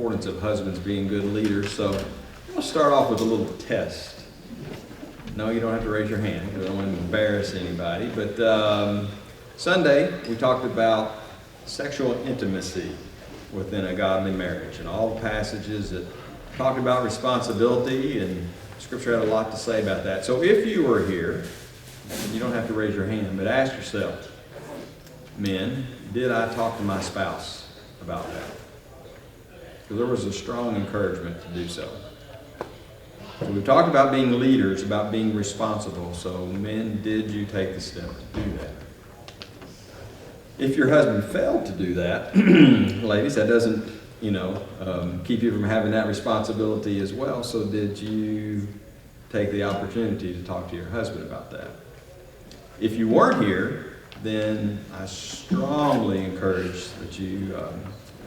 importance of husbands being good leaders. So I'm going to start off with a little test. No, you don't have to raise your hand because I don't want to embarrass anybody. But Sunday, we talked about sexual intimacy within a godly marriage and all the passages that talked about responsibility, and Scripture had a lot to say about that. So if you were here, you don't have to raise your hand, but ask yourself, men, did I talk to my spouse about that? Because there was a strong encouragement to do so. So we've talked about being leaders, about being responsible. So men, did you take the step to do that? If your husband failed to do that, ladies, that doesn't, keep you from having that responsibility as well. So did you take the opportunity to talk to your husband about that? If you weren't here, then I strongly encourage that you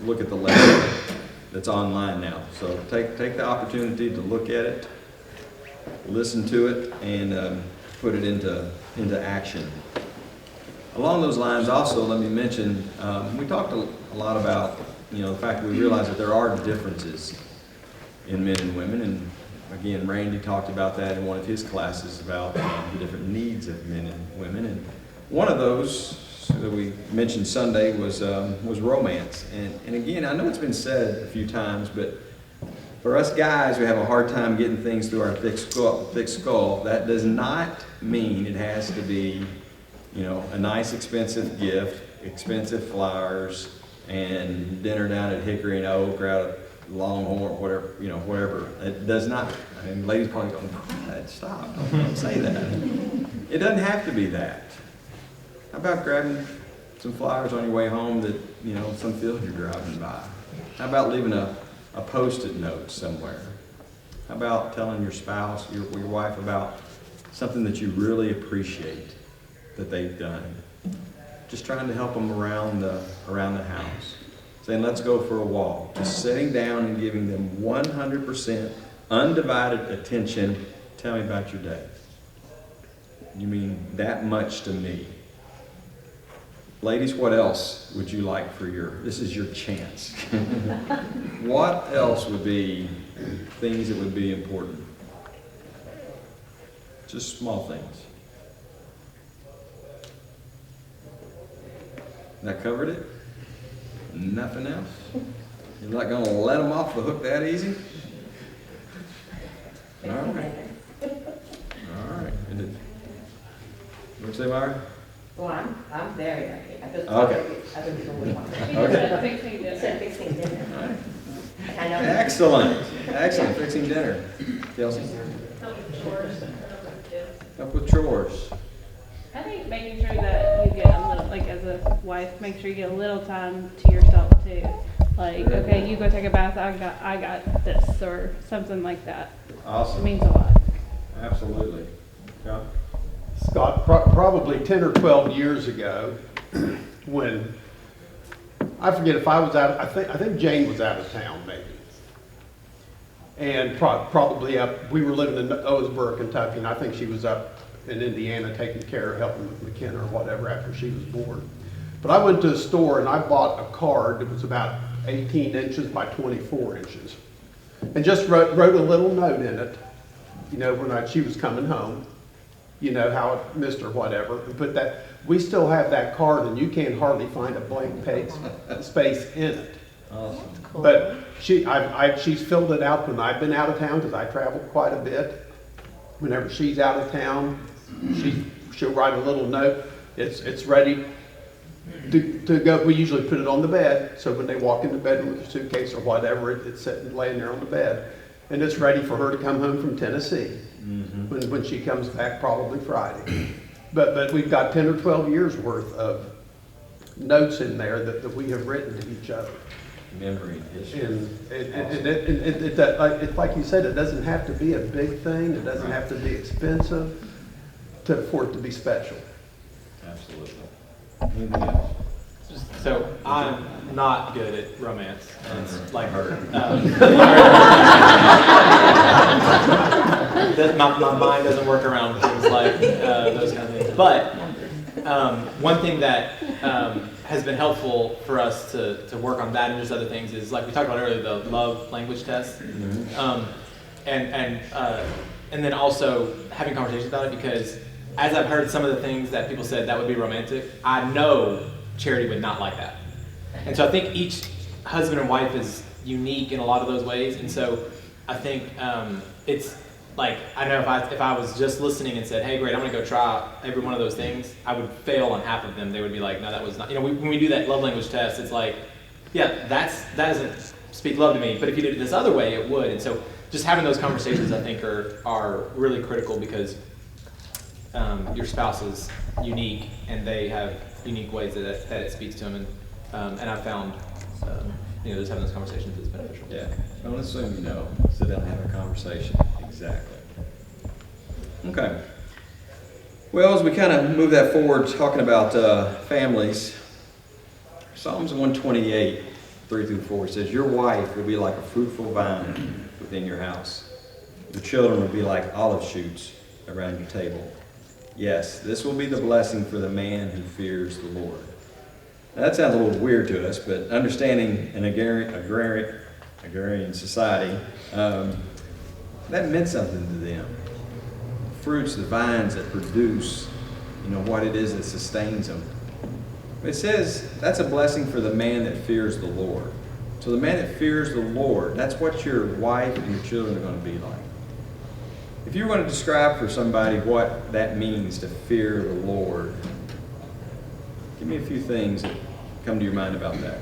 look at the lesson that's online now. So take the opportunity to look at it, listen to it, and put it into action. Along those lines, also, let me mention, we talked a lot about, the fact that we realize that there are differences in men and women. And again, Randy talked about that in one of his classes about the different needs of men and women. And one of those that we mentioned Sunday was romance. And again, I know it's been said a few times, but for us guys who have a hard time getting things through our thick skull, that does not mean it has to be, a nice expensive gift, expensive flowers, and dinner down at Hickory and Oak or out at Longhorn, whatever. It does not. I mean, ladies probably going, stop, don't say that. It doesn't have to be that. How about grabbing some flowers on your way home that, some field you're driving by? How about leaving a Post-it note somewhere? How about telling your spouse, your wife, about something that you really appreciate that they've done? Just trying to help them around the house. Saying, let's go for a walk. Just sitting down and giving them 100% undivided attention. Tell me about your day. You mean that much to me. Ladies, what else would you like for this is your chance. What else would be things that would be important? Just small things. That covered it? Nothing else? You're not going to let them off the hook that easy? All right. All right. What'd you say, Myra? Well, I'm very happy. I just Okay. I've been told one. Okay. Fixing dinner. All right. I know. Excellent. Fixing dinner. Kelsey? Help with chores. I think making sure that you get a little, like as a wife, make sure you get a little time to yourself too. Like, okay, you go take a bath, I got this, or something like that. Awesome. It means a lot. Absolutely. John? Scott, probably 10 or 12 years ago, when, I forget if I was out, I think Jane was out of town maybe. And probably we were living in Owensboro, Kentucky, and I think she was up in Indiana taking care of helping with McKenna or whatever after she was born. But I went to a store and I bought a card that was about 18 inches by 24 inches. And just wrote a little note in it, when she was coming home, how it missed her, whatever, and put that. We still have that card, and you can't hardly find a blank space in it. Awesome. Cool. But she's filled it out when I've been out of town, because I travel quite a bit. Whenever she's out of town, she'll write a little note. It's ready to go. We usually put it on the bed, so when they walk in the bedroom with their suitcase or whatever, it's sitting laying there on the bed, and it's ready for her to come home from Tennessee. Mm-hmm. When she comes back, probably Friday. But we've got 10 or 12 years worth of notes in there that we have written to each other. Memory history. And it's like you said, it doesn't have to be a big thing. It doesn't have to be expensive for it to be special. Absolutely. Anything else? So I'm not good at romance. It's like her. My mind doesn't work around things like those kind of things. But one thing that has been helpful for us to work on that and just other things is, like we talked about earlier, the love language test. And then also having conversations about it, because as I've heard some of the things that people said that would be romantic, I know Charity would not like that. And so I think each husband and wife is unique in a lot of those ways. And so I think it's like, I know if I was just listening and said, hey, great, I'm going to go try every one of those things, I would fail on half of them. They would be like, no, that was not, when we do that love language test, it's like, yeah, that doesn't speak love to me. But if you did it this other way, it would. And so just having those conversations, I think, are really critical, because your spouse is unique and they have unique ways that it speaks to them. And I've found, just having those conversations is beneficial. Yeah, don't assume you know. Sit down and have a conversation. Exactly. Okay. Well, as we kind of move that forward, talking about families, Psalms 128, 3-4 says, your wife will be like a fruitful vine within your house. Your children will be like olive shoots around your table. Yes, this will be the blessing for the man who fears the Lord. Now, that sounds a little weird to us, but understanding an agrarian society, that meant something to them. Fruits, the vines that produce, what it is that sustains them. It says that's a blessing for the man that fears the Lord. So the man that fears the Lord, that's what your wife and your children are going to be like. If you were going to describe for somebody what that means to fear the Lord, give me a few things that come to your mind about that.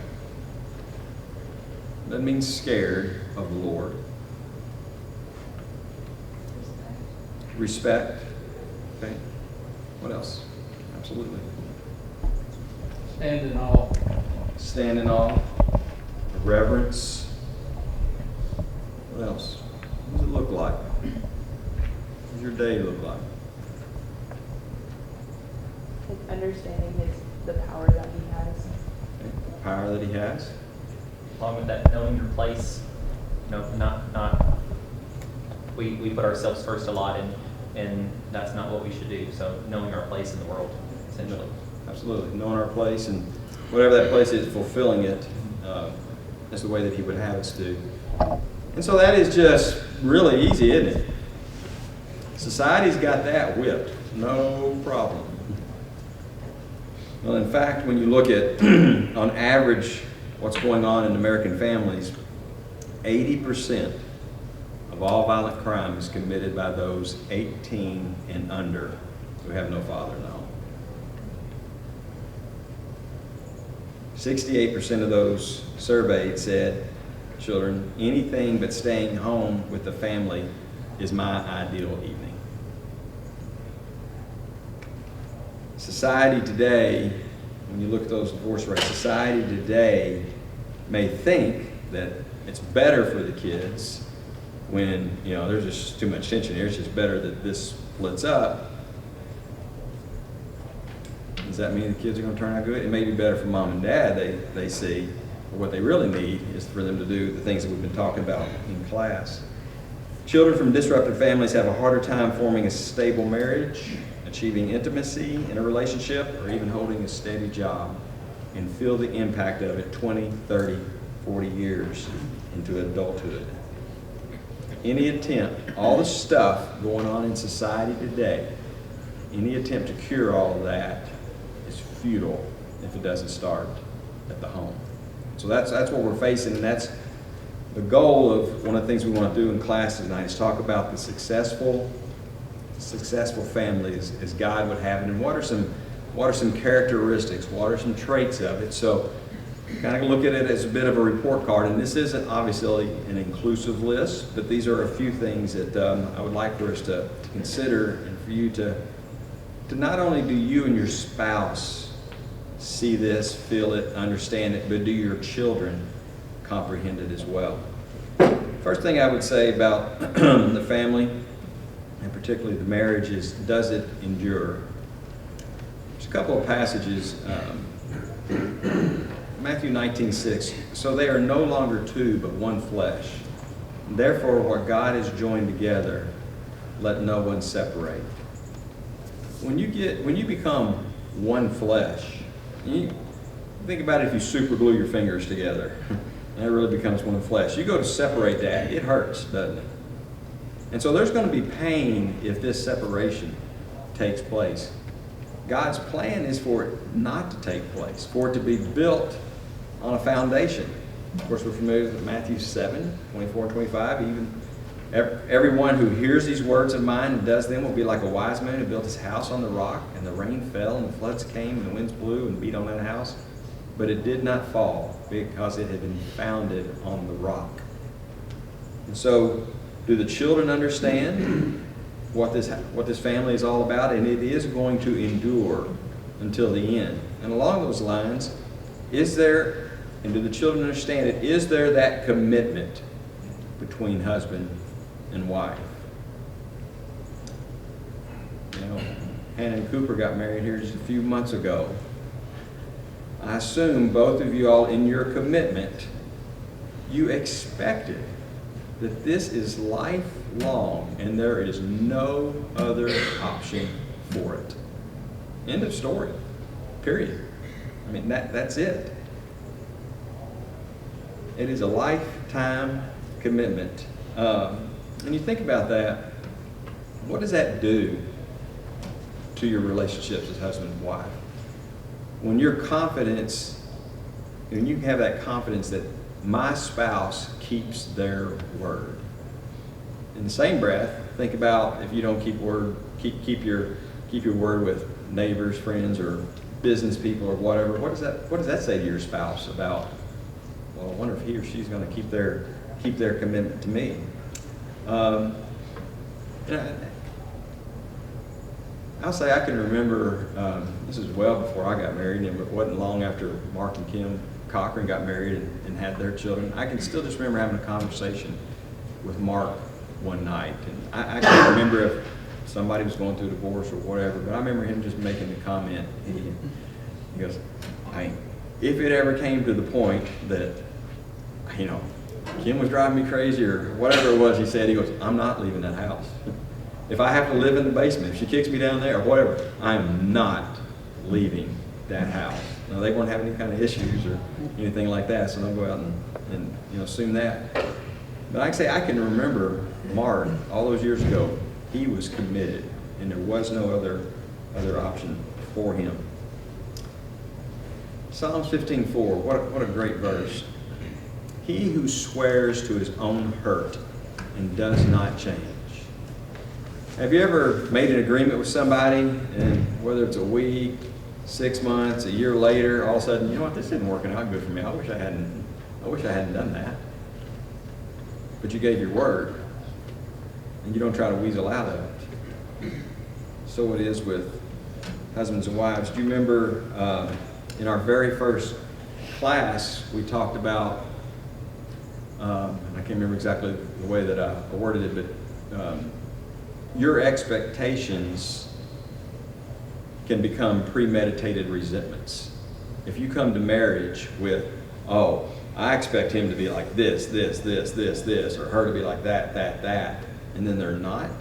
That means scared of the Lord. Respect. Okay. What else? Absolutely. Stand in awe. Stand in awe. Reverence. What else? What does it look like? What does your day look like? Like understanding the power that he has. Okay. The power that he has. Along with that, knowing your place. We put ourselves first a lot, and that's not what we should do. So knowing our place in the world, essentially. Absolutely. Knowing our place, and whatever that place is, fulfilling it. That's the way that he would have us do. And so that is just really easy, isn't it? Society's got that whipped. No problem. Well, in fact, when you look at, on average, what's going on in American families, 80% of all violent crime is committed by those 18 and under who have no father in the home. 68% of those surveyed said, children, anything but staying home with the family is my ideal evening. Society today, when you look at those divorce rates, society today may think that it's better for the kids when, there's just too much tension here. It's just better that this splits up. Does that mean the kids are going to turn out good? It may be better for mom and dad, they see. But what they really need is for them to do the things that we've been talking about in class. Children from disrupted families have a harder time forming a stable marriage, achieving intimacy in a relationship, or even holding a steady job, and feel the impact of it 20, 30, 40 years into adulthood. Any attempt, all the stuff going on in society today, any attempt to cure all of that is futile if it doesn't start at the home. So that's what we're facing, and that's the goal of one of the things we want to do in class tonight is talk about the successful family as God would have it, and what are some characteristics, what are some traits of it. So kind of look at it as a bit of a report card, and this isn't obviously an inclusive list, but these are a few things that I would like for us to consider, and for you to not only do you and your spouse see this, feel it, understand it, but do your children comprehend it as well. First thing I would say about the family, and particularly the marriage, is does it endure? There's a couple of passages. Matthew 19:6. So they are no longer two, but one flesh. Therefore, what God has joined together, let no one separate. When you become one flesh. You think about it if you super glue your fingers together, and it really becomes one flesh. You go to separate that, it hurts, doesn't it? And so there's going to be pain if this separation takes place. God's plan is for it not to take place, for it to be built on a foundation. Of course, we're familiar with Matthew 7, 24 and 25. Even everyone who hears these words of mine and does them will be like a wise man who built his house on the rock, and the rain fell, and the floods came, and the winds blew and beat on that house. But it did not fall, because it had been founded on the rock. And so, do the children understand what this family is all about? And it is going to endure until the end. And along those lines, is there, and do the children understand it, is there that commitment between husband and wife? You know, Hannah and Cooper got married here just a few months ago. I assume both of you all, in your commitment, you expected that this is lifelong and there is no other option for it. End of story. Period. I mean, that's it. It is a lifetime commitment. And you think about that, what does that do to your relationships as husband and wife? When your confidence, when you have that confidence that my spouse keeps their word. In the same breath, think about if you don't keep word, keep your word with neighbors, friends, or business people, or whatever. What does that say to your spouse about? Well, I wonder if he or she's going to keep their commitment to me. I'll say I can remember, this is well before I got married, and it wasn't long after Mark and Kim Cochran got married and had their children. I can still just remember having a conversation with Mark one night. And I can't remember if somebody was going through a divorce or whatever, but I remember him just making the comment. He goes, if it ever came to the point that, you know, Kim was driving me crazy or whatever it was, he said, he goes, I'm not leaving that house. If I have to live in the basement, if she kicks me down there or whatever, I'm not leaving that house. Now, they weren't having any kind of issues or anything like that, so don't go out and assume that. But like I say, I can remember Mark, all those years ago, he was committed, and there was no other option for him. Psalms 15:4, what a great verse. He who swears to his own hurt and does not change. Have you ever made an agreement with somebody, and whether it's a week, 6 months, a year later, all of a sudden, you know what, this isn't working out good for me. I wish I hadn't done that. But you gave your word, and you don't try to weasel out of it. So it is with husbands and wives. Do you remember in our very first class, we talked about, I can't remember exactly the way that I worded it, but your expectations can become premeditated resentments. If you come to marriage with, oh, I expect him to be like this, or her to be like that, and then they're not,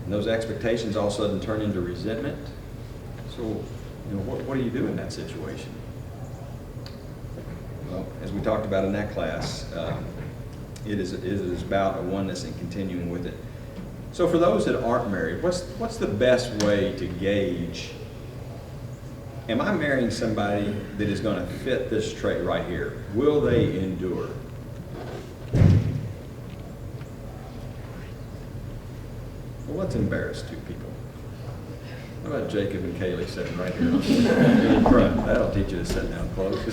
and those expectations all of a sudden turn into resentment. So, what do you do in that situation? Well, as we talked about in that class, it is about a oneness and continuing with it. So for those that aren't married, what's the best way to gauge, am I marrying somebody that is going to fit this trait right here? Will they endure? Well, let's embarrass two people. How about Jacob and Kaylee sitting right here in the front? That'll teach you to sit down close.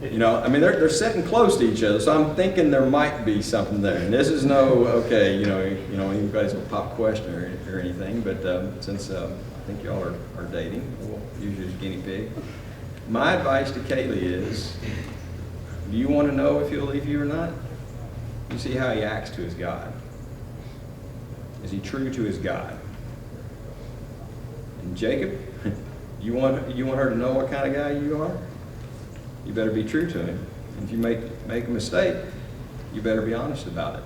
They're sitting close to each other, so I'm thinking there might be something there. And this is no, anybody's gonna pop question or anything, but since I think y'all are dating, we'll use you as guinea pig. My advice to Kaylee is, do you want to know if he'll leave you or not? You see how he acts to his God. Is he true to his God? And Jacob, you want her to know what kind of guy you are? You better be true to him. And if you make a mistake, you better be honest about it.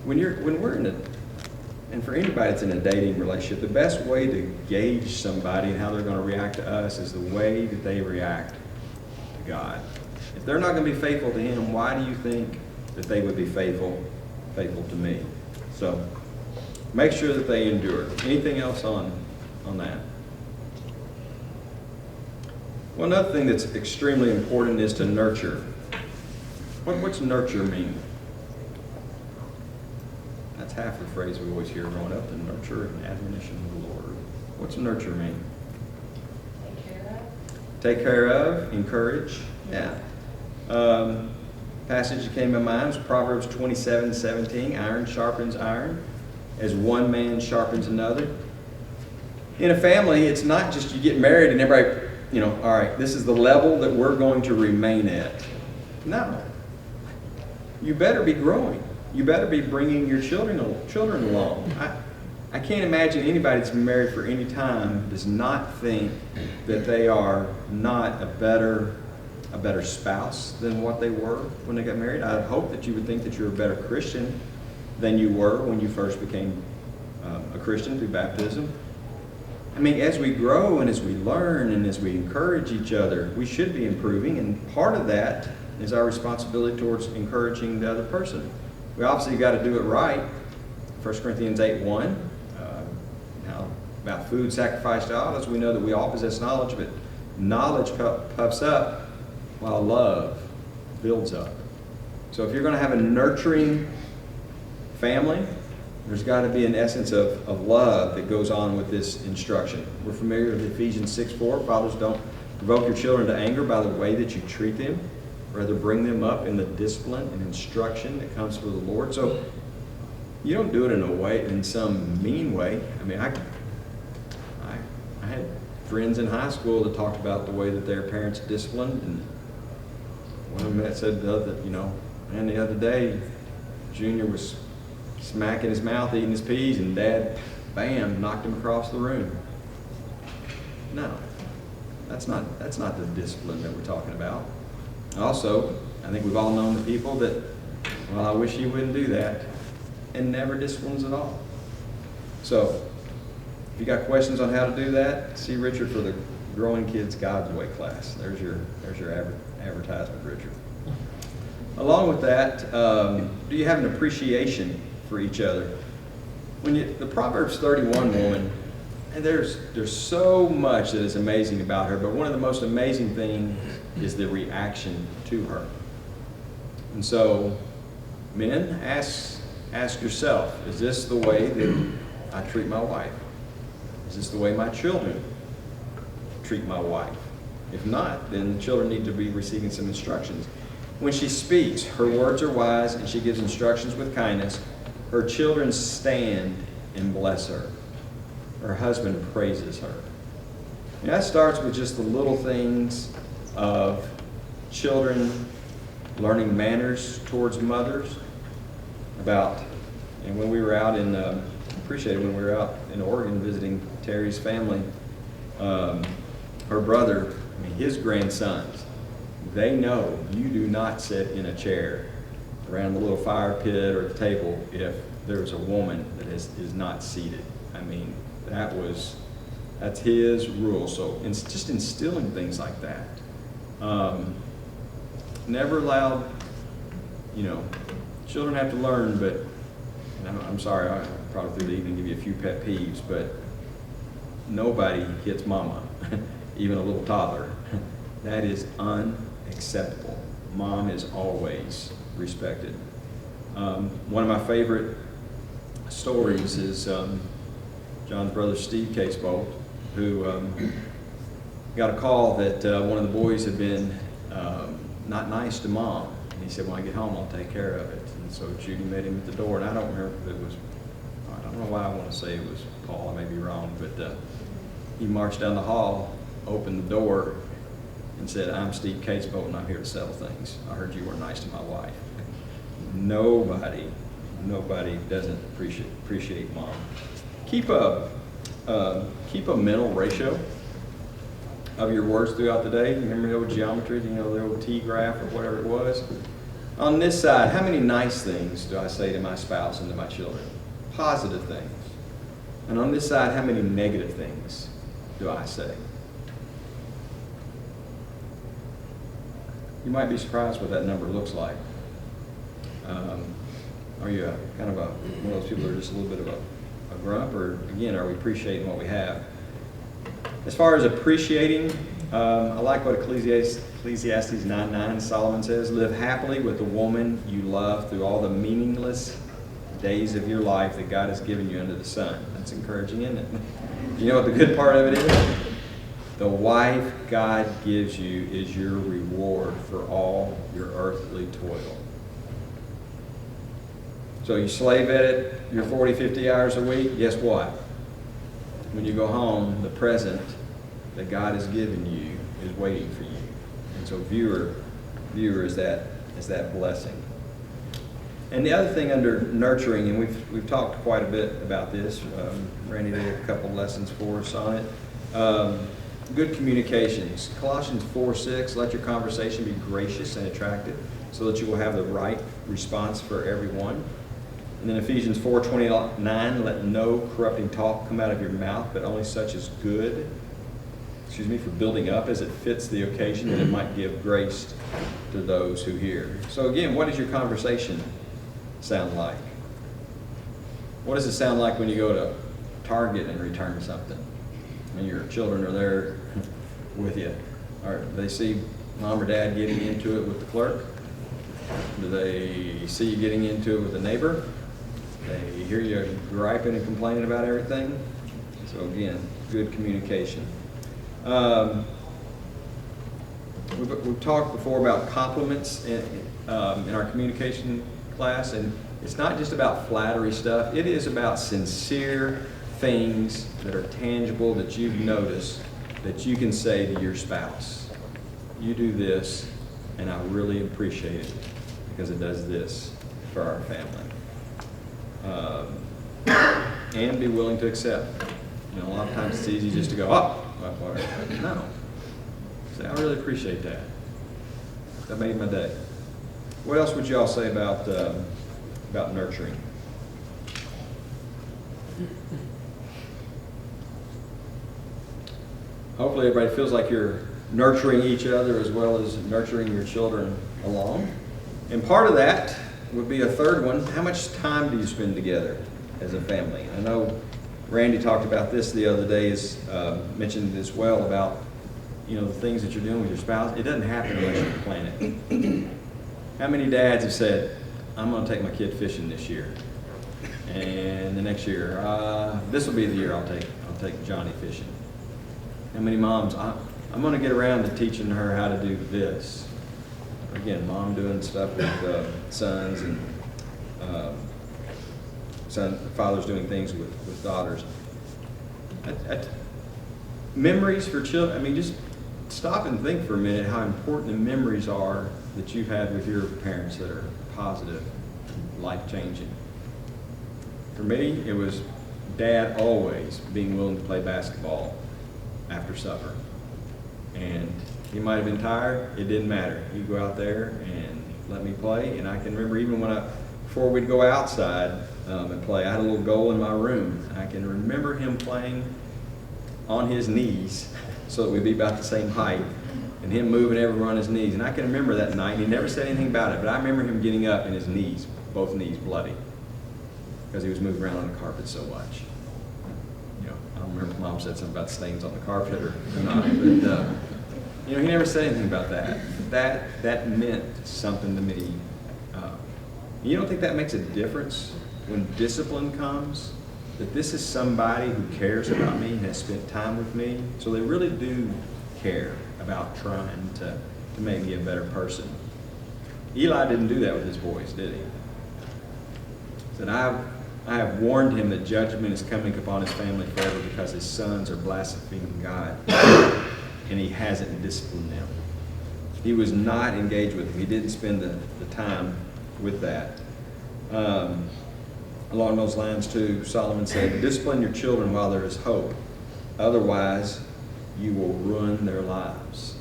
When we're in And for anybody that's in a dating relationship, the best way to gauge somebody and how they're going to react to us is the way that they react to God. If they're not going to be faithful to Him, why do you think that they would be faithful to me? So make sure that they endure. Anything else on that? Well, another thing that's extremely important is to nurture. What's nurture mean? That's half the phrase we always hear growing up, the nurture and admonition of the Lord. What's nurture mean? Take care of. Take care of, encourage. Yeah. Passage that came to mind was Proverbs 27:17. Iron sharpens iron, as one man sharpens another. In a family, it's not just you get married and everybody, all right, this is the level that we're going to remain at. No. You better be growing. You better be bringing your children along. I can't imagine anybody that's been married for any time does not think that they are not a better spouse than what they were when they got married. I hope that you would think that you're a better Christian than you were when you first became a Christian through baptism. I mean, as we grow and as we learn and as we encourage each other, we should be improving, and part of that is our responsibility towards encouraging the other person. We obviously got to do it right. 1 Corinthians 8:1, now about food sacrificed to idols, we know that we all possess knowledge, but knowledge puffs up while love builds up. So if you're going to have a nurturing family, there's got to be an essence of love that goes on with this instruction. We're familiar with Ephesians 6:4. Fathers, don't provoke your children to anger by the way that you treat them. Rather, bring them up in the discipline and instruction that comes from the Lord. So you don't do it in some mean way. I mean, I had friends in high school that talked about the way that their parents disciplined, and one of them said and the other day, Junior was smacking his mouth, eating his peas, and Dad, bam, knocked him across the room. No, that's not the discipline that we're talking about. Also, I think we've all known the people that, well, I wish you wouldn't do that, and never disciplines at all. So, if you got questions on how to do that, see Richard for the Growing Kids God's Way class. There's your advertisement, Richard. Along with that, do you have an appreciation for each other? The Proverbs 31 woman, and there's so much that is amazing about her, but one of the most amazing things is the reaction to her. And so, men, ask yourself, is this the way that I treat my wife? Is this the way my children treat my wife? If not, then the children need to be receiving some instructions. When she speaks, her words are wise and she gives instructions with kindness. Her children stand and bless her. Her husband praises her. And that starts with just the little things of children learning manners towards mothers. And when we were out in, when we were out in Oregon visiting Terry's family, her brother, his grandsons, they know you do not sit in a chair around the little fire pit or the table if there's a woman that is not seated. I mean, that's his rule. So it's just instilling things like that. Never allowed, children have to learn, but I'm sorry, I probably through the evening give you a few pet peeves, but nobody hits mama, even a little toddler. That is unacceptable. Mom is always respected. One of my favorite stories is John's brother Steve Casebolt, who got a call that one of the boys had been not nice to mom. And he said, when I get home, I'll take care of it. And so Judy met him at the door, and I don't remember if it was, I don't know why I want to say it was Paul, I may be wrong, but he marched down the hall, opened the door, and said, I'm Steve Casebolt, and I'm here to settle things. I heard you weren't nice to my wife. Nobody doesn't appreciate mom. Keep a mental ratio of your words throughout the day. Remember the old geometry, the old T-graph or whatever it was? On this side, how many nice things do I say to my spouse and to my children? Positive things. And on this side, how many negative things do I say? You might be surprised what that number looks like. Are you kind of one of those people that are just a little bit of a grump, or again, are we appreciating what we have? As far as appreciating, I like what Ecclesiastes 9:9 Solomon says, live happily with the woman you love through all the meaningless days of your life that God has given you under the sun. That's encouraging, isn't it? You know what the good part of it is? The wife God gives you is your reward for all your earthly toil. So you slave at it, your 40, 50 hours a week, guess what? When you go home, the present that God has given you is waiting for you. And so viewer is that blessing. And the other thing under nurturing, and we've talked quite a bit about this. Randy did a couple lessons for us on it. Good communications. Colossians 4:6, let your conversation be gracious and attractive so that you will have the right response for everyone. And then Ephesians 4:29, let no corrupting talk come out of your mouth, but only such as good, for building up as it fits the occasion, that it might give grace to those who hear. So again, what does your conversation sound like? What does it sound like when you go to Target and return something? And your children are there with you. Or do they see mom or dad getting into it with the clerk? Do they see you getting into it with the neighbor? They hear you griping and complaining about everything? So again, good communication. We've talked before about compliments in our communication class, and it's not just about flattery stuff. It is about sincere things that are tangible that you've noticed that you can say to your spouse. You do this, and I really appreciate it because it does this for our family. And be willing to accept. You know, a lot of times it's easy just to go, oh, whatever. No. Say, I really appreciate that. That made my day. What else would y'all say about nurturing? Hopefully everybody feels like you're nurturing each other as well as nurturing your children along. And part of that would be a third one. How much time do you spend together as a family? I know Randy talked about this the other day, mentioned as well about, the things that you're doing with your spouse. It doesn't happen unless you plan it. How many dads have said, I'm going to take my kid fishing this year, and the next year, this will be the year I'll take Johnny fishing. How many moms, I'm going to get around to teaching her how to do this. Again, mom doing stuff with sons, and fathers doing things with daughters. Memories for children, just stop and think for a minute how important the memories are that you've had with your parents that are positive, life-changing. For me, it was Dad always being willing to play basketball after supper. And he might have been tired, it didn't matter. He'd go out there and let me play. And I can remember even before we'd go outside and play, I had a little goal in my room. I can remember him playing on his knees so that we'd be about the same height, and him moving everyone on his knees. And I can remember that night, he never said anything about it, but I remember him getting up and his knees, both knees bloody, because he was moving around on the carpet so much. I don't remember if Mom said something about stains on the carpet or not, but he never said anything about that. That meant something to me. You don't think that makes a difference when discipline comes? That this is somebody who cares about me and has spent time with me, so they really do care about trying to make me a better person. Eli didn't do that with his boys, did he? He said, I have warned him that judgment is coming upon his family forever because his sons are blaspheming God, and he hasn't disciplined them. He was not engaged with them. He didn't spend the time with that. Along those lines, too, Solomon said, discipline your children while there is hope. Otherwise, you will ruin their lives.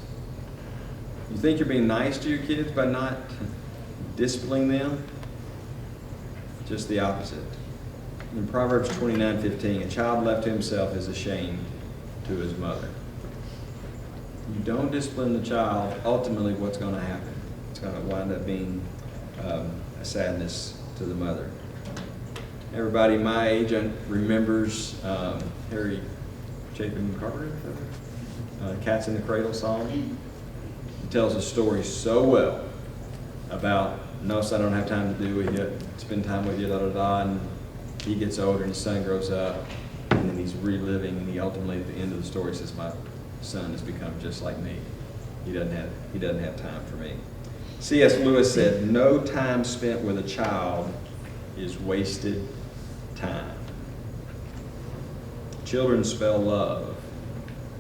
You think you're being nice to your kids by not disciplining them? Just the opposite. In Proverbs 29:15, a child left to himself is ashamed to his mother. You don't discipline the child, ultimately what's going to happen? It's going to wind up being a sadness to the mother. Everybody my age remembers Harry Chapin Carpenter, Cats in the Cradle song. He tells a story so well about, no, son, I don't have time to do with you, spend time with you, da da da, and he gets older and his son grows up, and then he's reliving, and he ultimately at the end of the story says, my son has become just like me. He doesn't have time for me. C.S. Lewis said, no time spent with a child is wasted time. Children spell love,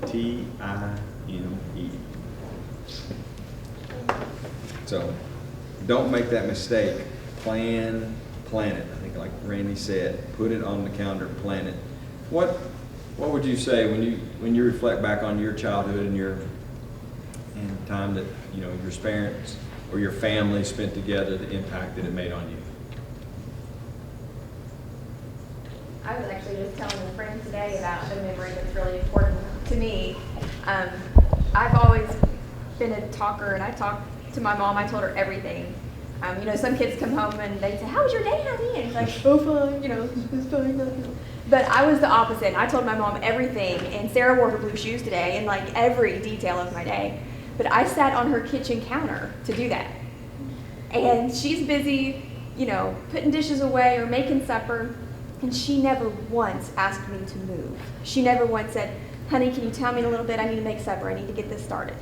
T-I-M-E. So don't make that mistake. Plan it. I think like Randy said, put it on the calendar, plan it. What would you say when you reflect back on your childhood and the time that your parents or your family spent together, the impact that it made on you? I was actually just telling a friend today about a memory that's really important to me. I've always been a talker, and I talked to my mom. I told her everything. Some kids come home and they say, "How was your day, honey?" And it's like, "Oh, fine. It's fine." But I was the opposite. And I told my mom everything, and Sarah wore her blue shoes today, and like every detail of my day. But I sat on her kitchen counter to do that, and she's busy, putting dishes away or making supper. And she never once asked me to move. She never once said, "Honey, can you tell me in a little bit? I need to make supper. I need to get this started."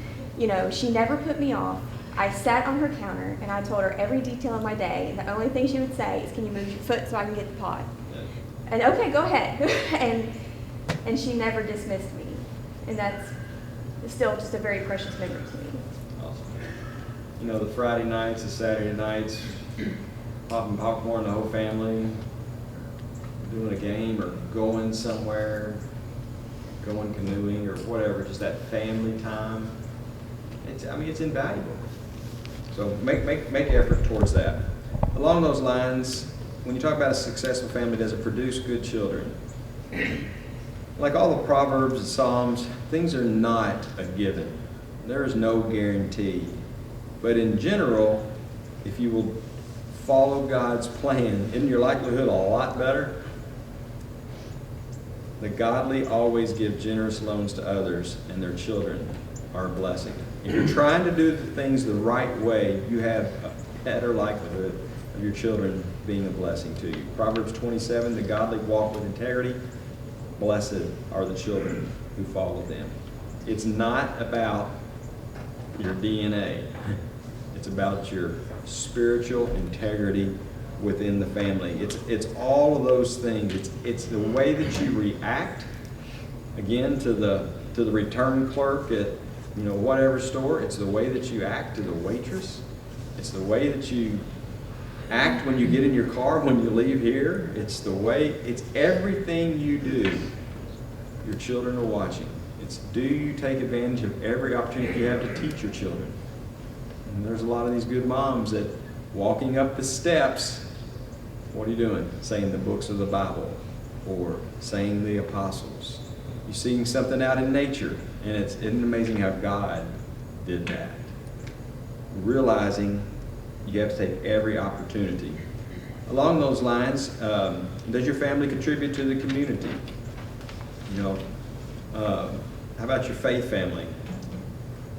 She never put me off. I sat on her counter and I told her every detail of my day. And the only thing she would say is, "Can you move your foot so I can get the pot?" And okay, go ahead. and she never dismissed me. And that's still just a very precious memory to me. Awesome. The Friday nights, the Saturday nights, popping popcorn, the whole family, doing a game or going somewhere, going canoeing or whatever, just that family time. It's invaluable. So make effort towards that. Along those lines, when you talk about a successful family, does it produce good children? Like all the Proverbs and Psalms, things are not a given. There is no guarantee. But in general, if you will follow God's plan, isn't your likelihood a lot better? The godly always give generous loans to others, and their children are a blessing. If you're trying to do the things the right way, you have a better likelihood of your children being a blessing to you. Proverbs 27, the godly walk with integrity. Blessed are the children who follow them. It's not about your DNA. It's about your spiritual integrity within the family. It's all of those things. It's the way that you react, again, to the return clerk at whatever store. It's the way that you act to the waitress. It's the way that you act when you get in your car, when you leave here. It's everything you do. Your children are watching. It's, do you take advantage of every opportunity you have to teach your children? And there's a lot of these good moms that walking up the steps, what are you doing? Saying the books of the Bible or saying the apostles. You're seeing something out in nature, and isn't it amazing how God did that? Realizing you have to take every opportunity. Along those lines, does your family contribute to the community? How about your faith family?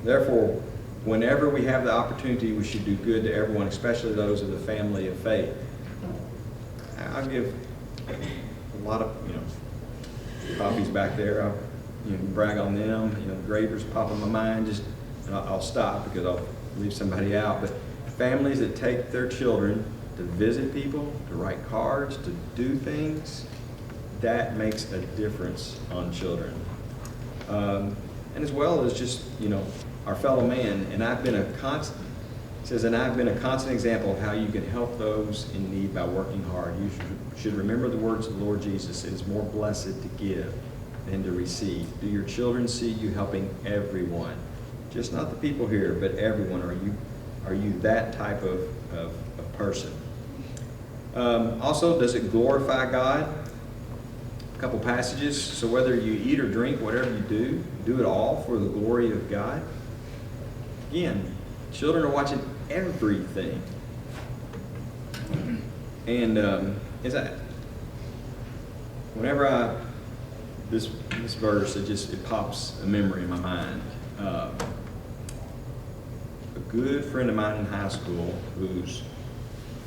Therefore, whenever we have the opportunity, we should do good to everyone, especially those of the family of faith. I'll give a lot of, copies back there. I'll brag on them. Graders pop in my mind. And I'll stop because I'll leave somebody out. But families that take their children to visit people, to write cards, to do things, that makes a difference on children. And as well as just, our fellow man. And I've been a constant example of how you can help those in need by working hard. You should remember the words of the Lord Jesus. It is more blessed to give than to receive. Do your children see you helping everyone? Just not the people here, but everyone. Are you that type of person? Also, does it glorify God? couple passages. So whether you eat or drink, whatever you do it all for the glory of God. Again, children are watching everything. And this verse, it pops a memory in my mind. A good friend of mine in high school, whose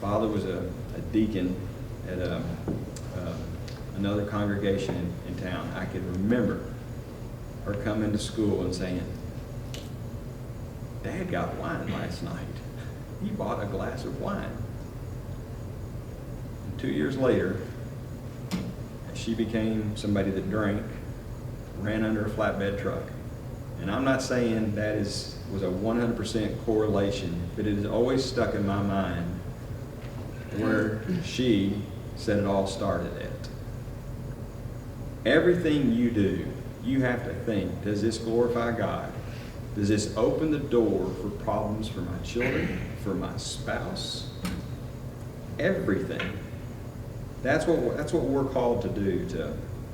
father was a deacon at another congregation in town, I can remember her coming to school and saying, "Dad got wine last night. He bought a glass of wine." And 2 years later, she became somebody that drank, ran under a flatbed truck. And I'm not saying that was a 100% correlation, but it has always stuck in my mind where she said it all started at. Everything you do, you have to think, does this glorify God? Does this open the door for problems for my children, for my spouse? Everything. That's what we're called to do,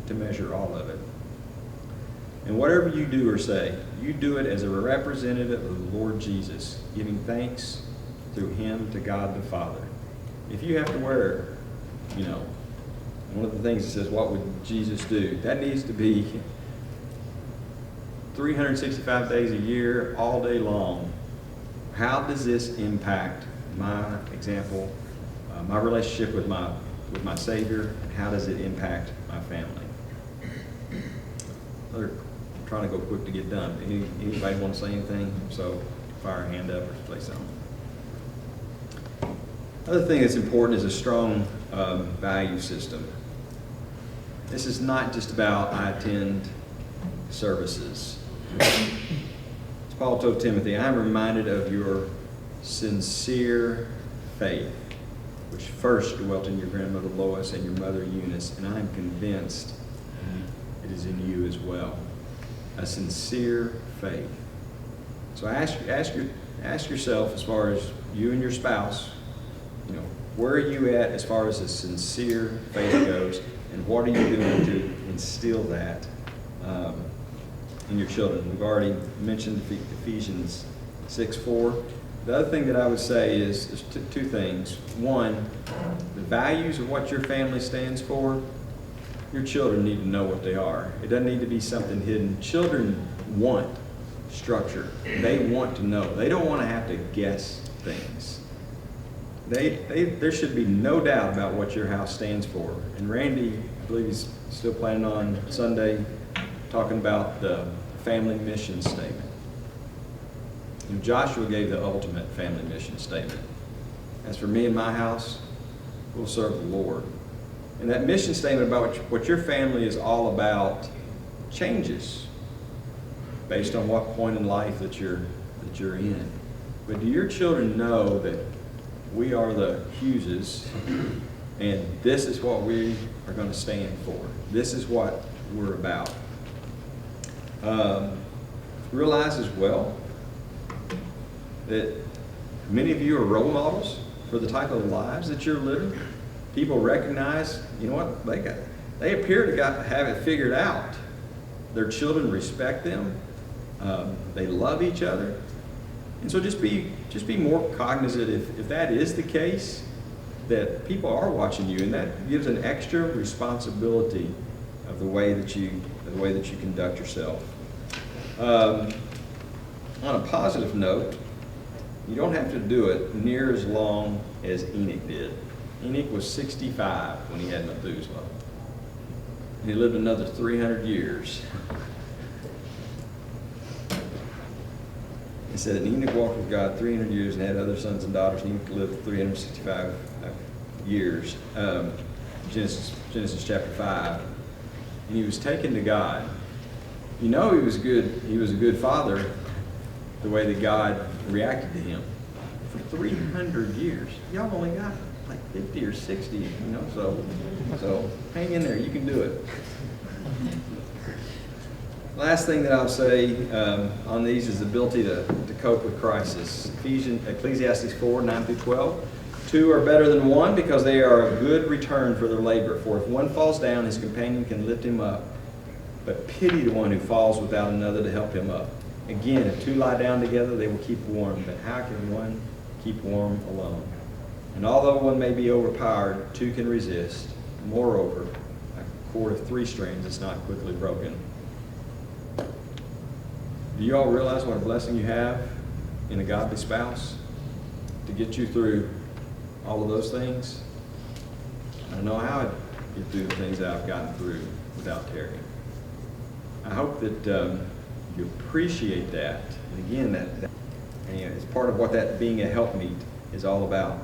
to measure all of it. And whatever you do or say, you do it as a representative of the Lord Jesus, giving thanks through him to God the Father. If you have to wear, one of the things that says, what would Jesus do? That needs to be 365 days a year, all day long. How does this impact my example, my relationship with my Savior, and how does it impact my family? I'm trying to go quick to get done. Anybody want to say anything? So fire a hand up or say something. Other thing that's important is a strong value system. This is not just about I attend services. As Paul told Timothy, I am reminded of your sincere faith, which first dwelt in your grandmother Lois and your mother Eunice, and I am convinced it is in you as well. A sincere faith. So ask yourself, as far as you and your spouse, where are you at as far as a sincere faith goes, and what are you doing to instill that in your children? We've already mentioned Ephesians 6:4. The other thing that I would say is two things. One, the values of what your family stands for, your children need to know what they are. It doesn't need to be something hidden. Children want structure. They want to know. They don't want to have to guess things. There should be no doubt about what your house stands for. And Randy, I believe he's still planning on Sunday talking about the family mission statement. And Joshua gave the ultimate family mission statement. As for me and my house, we'll serve the Lord. And that mission statement about what your family is all about changes based on what point in life that you're in. But do your children know that we are the Hugheses, and this is what we are going to stand for? This is what we're about. Realize as well that many of you are role models for the type of lives that you're living. People recognize, they appear to have it figured out. Their children respect them. They love each other. And so just be more cognizant if that is the case, that people are watching you, and that gives an extra responsibility of the way that you conduct yourself. On a positive note, you don't have to do it near as long as Enoch did. Enoch was 65 when he had Methuselah. He lived another 300 years. It said that Enoch walked with God 300 years and had other sons and daughters. Enoch lived 365 years. Genesis chapter 5. And he was taken to God. He was good. He was a good father, the way that God reacted to him. For 300 years. Y'all only got like 50 or 60, so hang in there. You can do it. Last thing that I'll say on these is the ability to cope with crisis. Ecclesiastes 4:9-12. Two are better than one because they are a good return for their labor. For if one falls down, his companion can lift him up. But pity the one who falls without another to help him up. Again, if two lie down together, they will keep warm. But how can one keep warm alone? And although one may be overpowered, two can resist. Moreover, a cord of 3 strands is not quickly broken. Do you all realize what a blessing you have in a godly spouse to get you through all of those things? I don't know how I'd get through the things that I've gotten through without Terry. I hope that you appreciate that. And again, that is part of what that being a helpmeet is all about.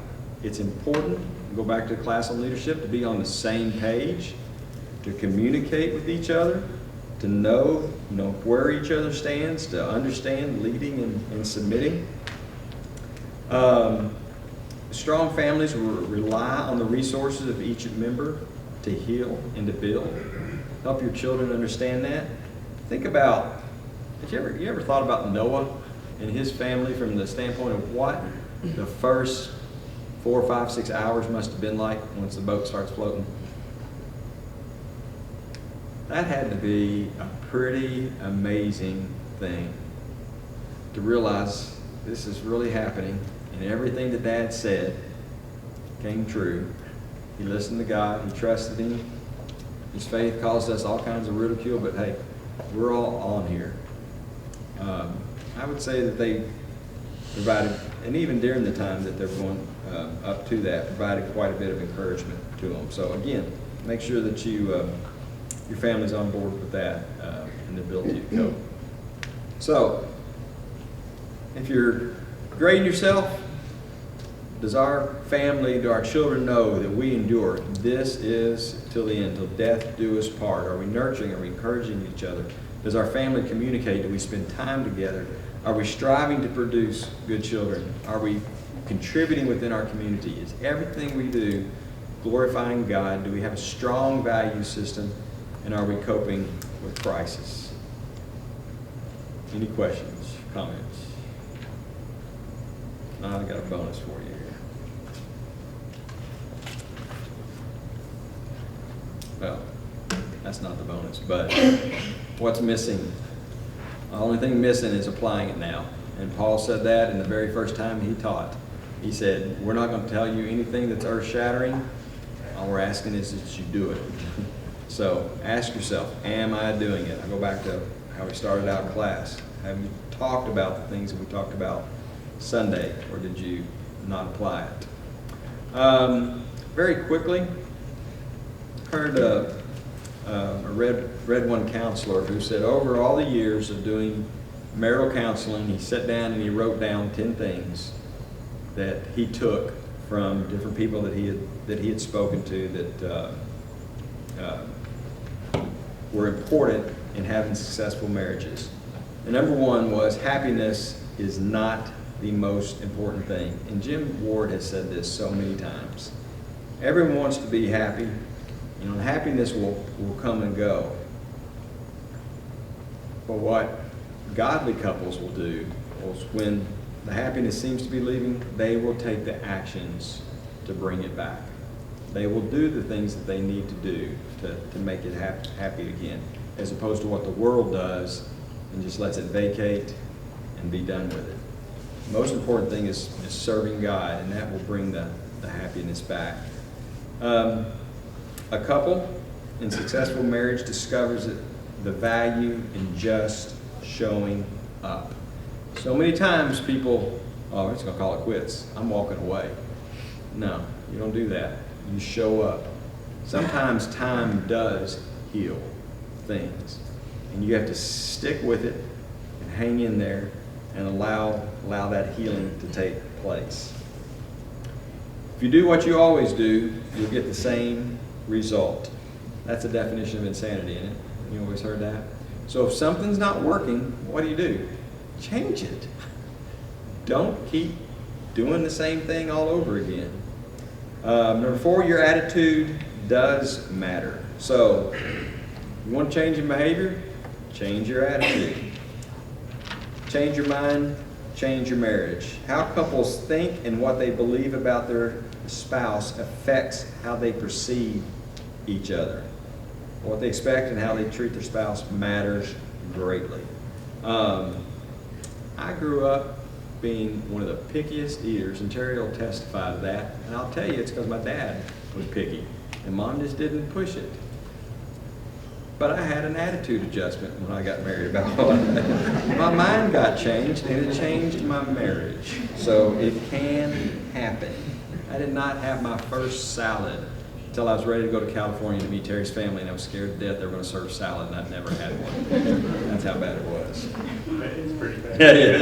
It's important, go back to class on leadership, to be on the same page, to communicate with each other, to know where each other stands, to understand leading and submitting. Strong families will rely on the resources of each member to heal and to build. Help your children understand that. Think about, you ever thought about Noah and his family from the standpoint of what the first 4, 5, 6 hours must have been like once the boat starts floating? That had to be a pretty amazing thing to realize this is really happening, and everything that Dad said came true. He listened to God, he trusted Him. His faith caused us all kinds of ridicule, but hey, we're all on here. I would say that they provided, and even during the time that they're going up to that, provided quite a bit of encouragement to them. So again, make sure that your family's on board with that and the ability to cope. So, if you're grading yourself, does our family, do our children know that we endure? This is till the end, till death do us part. Are we nurturing? Are we encouraging each other? Does our family communicate? Do we spend time together? Are we striving to produce good children? Are we contributing within our community? Is everything we do glorifying God? Do we have a strong value system? And are we coping with crisis? Any questions, comments? I got a bonus for you here. Well, that's not the bonus, but what's missing? The only thing missing is applying it now. And Paul said that in the very first time he taught. He said, we're not going to tell you anything that's earth-shattering. All we're asking is that you do it. So ask yourself, am I doing it? I go back to how we started out class. Have you talked about the things that we talked about Sunday, or did you not apply it? Very quickly, heard read one counselor who said over all the years of doing marital counseling, he sat down and he wrote down 10 things that he took from different people that he had spoken to that were important in having successful marriages. And number one was happiness is not the most important thing. And Jim Ward has said this so many times. Everyone wants to be happy. Happiness will come and go. But what godly couples will do is when the happiness seems to be leaving, they will take the actions to bring it back. They will do the things that they need to do to make it happy again, as opposed to what the world does and just lets it vacate and be done with it. The most important thing is serving God, and that will bring the happiness back. A couple in successful marriage discovers the value in just showing up. So many times people, I'm just going to call it quits. I'm walking away. No, you don't do that. You show up. Sometimes time does heal things, and you have to stick with it and hang in there and allow that healing to take place. If you do what you always do, you'll get the same result. That's a definition of insanity, isn't it? You always heard that? So if something's not working, what do? Change it. Don't keep doing the same thing all over again. Number 4, your attitude does matter. So you want to change your behavior? Change your attitude. Change your mind, change your marriage. How couples think and what they believe about their spouse affects how they perceive each other. What they expect and how they treat their spouse matters greatly. I grew up being one of the pickiest eaters, and Terry will testify to that. And I'll tell you, it's because my dad was picky, and Mom just didn't push it. But I had an attitude adjustment when I got married about all that. My mind got changed, and it changed my marriage. So it can happen. I did not have my first salad until I was ready to go to California to meet Terry's family, and I was scared to death they were going to serve salad, and I'd never had one. That's how bad it was. It's pretty bad. Yeah, it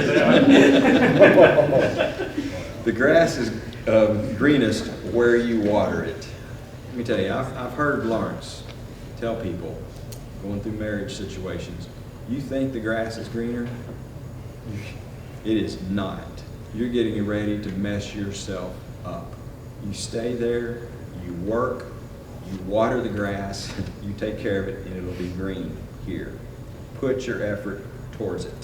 is. The grass is greenest where you water it. Let me tell you, I've heard Lawrence tell people going through marriage situations, you think the grass is greener? It is not. You're getting ready to mess yourself up. You stay there, you work, you water the grass, you take care of it, and it'll be green here. Put your effort towards it.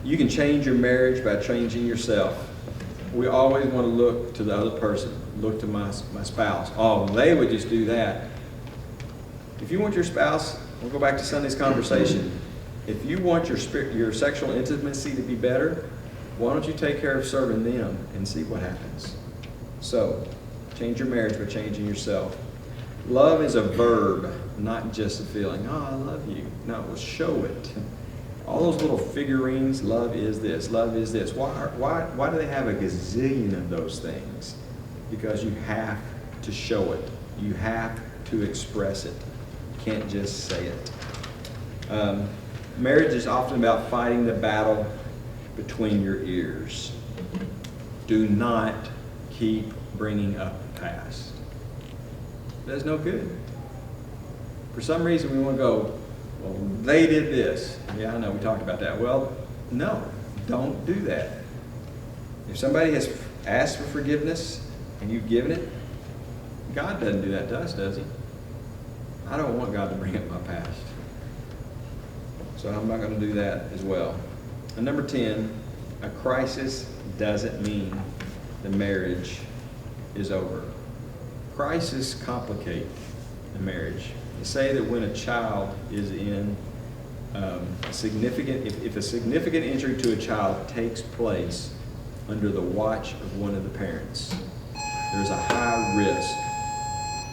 You can change your marriage by changing yourself. We always want to look to the other person, look to my spouse. Oh, they would just do that. If you want your spouse, we'll go back to Sunday's conversation. If you want your sexual intimacy to be better, why don't you take care of serving them and see what happens? So, change your marriage by changing yourself. Love is a verb, not just a feeling. Oh, I love you. No, we'll show it. All those little figurines, love is this, love is this. Why do they have a gazillion of those things? Because you have to show it. You have to express it. You can't just say it. Marriage is often about fighting the battle between your ears. Do not keep bringing up the past. That's no good. For some reason we want to go, well, they did this. Yeah, I know, we talked about that. Well, no, don't do that. If somebody has asked for forgiveness and you've given it, God doesn't do that to us, does he? I don't want God to bring up my past. So I'm not going to do that as well. And number 10, a crisis doesn't mean the marriage is over. Crises complicate the marriage. They say that when a child is in if a significant injury to a child takes place under the watch of one of the parents, there's a high risk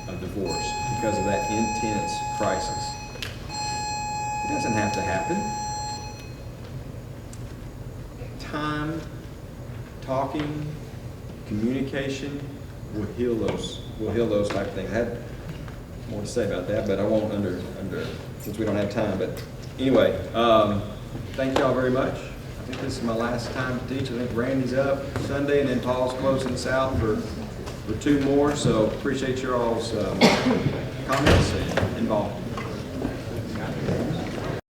of divorce because of that intense crisis. It doesn't have to happen. Time, talking, communication will heal those type of things. I had more to say about that, but I won't since we don't have time. But anyway, thank y'all very much. I think this is my last time to teach. I think Randy's up Sunday, and then Paul's closing us out for 2 more. So appreciate your all's comments.